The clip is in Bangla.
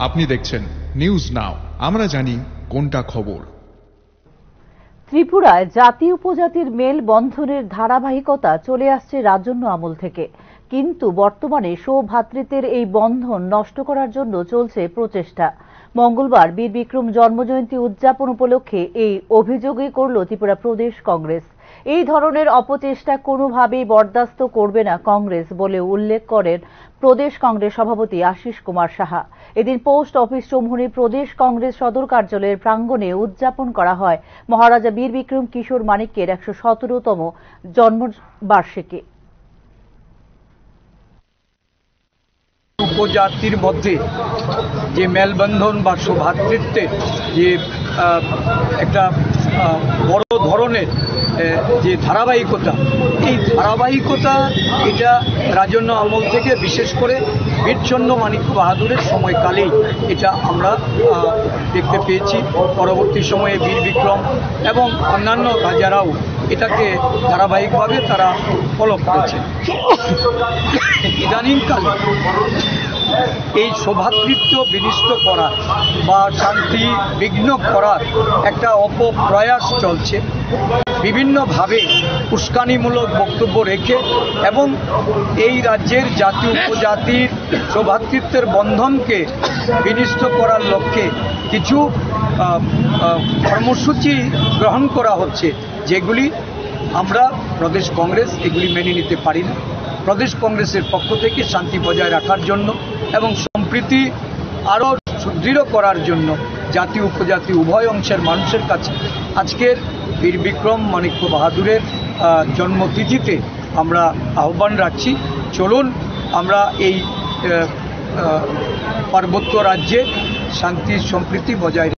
আপনি দেখছেন নিউজ নাও, আমরা জানি কোনটা খবর। ত্রিপুরায় জাতি উপজাতির মেল বন্ধনের ধারাবাহিকতা চলে আসছে রাজন্য আমল থেকে, কিন্তু বর্তমানে সৌভ্রাতৃত্বের এই বন্ধন নষ্ট করার জন্য চলছে প্রচেষ্টা। মঙ্গলবার বীর বিক্রম জন্মজয়ন্তী উদযাপন উপলক্ষে এই অভিযোগই করল ত্রিপুরা প্রদেশ কংগ্রেস। এই ধরনের অপচেষ্টা কোনোভাবেই বরদাস্ত করবে না কংগ্রেস বলে উল্লেখ করেন প্রদেশ কংগ্রেস সভাপতি আশিস কুমার সাহা। এদিন পোস্ট অফিস চৌমুহনী প্রদেশ কংগ্রেস সদর কার্যালয়ের প্রাঙ্গণে উদযাপন করা হয় মহারাজা বীর বিক্রম কিশোর মানিক্যের ১১৭তম জন্মবার্ষিকী। উপজাতির মধ্যে যে মেলবন্ধন বা সৌভ্রাতৃত্বের যে একটা বড় ধরনের যে ধারাবাহিকতা, এই ধারাবাহিকতা এটা রাজন্য আমল থেকে বিশেষ করে বীরচন্দ্র মানিক্য বাহাদুরের সময়কালেই এটা আমরা দেখতে পেয়েছি। পরবর্তী সময়ে বীর বিক্রম এবং অন্যান্য রাজারাও এটাকে ধারাবাহিকভাবে তারা ফলো করেছে। ইদানিংকালে এই সৌভ্রাতৃত্ব বিনষ্ট করার বা শান্তি বিঘ্ন করার একটা অপপ্রয়াস চলছে। বিভিন্নভাবে উস্কানিমূলক বক্তব্য রেখে এবং এই রাজ্যের জাতি উপজাতির সৌভ্রাতৃত্বের বন্ধনকে বিনষ্ট করার লক্ষ্যে কিছু কর্মসূচি গ্রহণ করা হচ্ছে, যেগুলি আমরা প্রদেশ কংগ্রেস এগুলি মেনে নিতে পারি না। প্রদেশ কংগ্রেসের পক্ষ থেকে শান্তি বজায় রাখার জন্য এবং সম্প্রীতি আরও সুদৃঢ় করার জন্য জাতি উপজাতি উভয় অংশের মানুষের কাছে আজকের বীর বিক্রম মানিক্য বাহাদুরের জন্মতিথিতে আমরা আহ্বান রাখছি, চলুন আমরা এই পার্বত্য রাজ্যে শান্তি সম্প্রীতি বজায়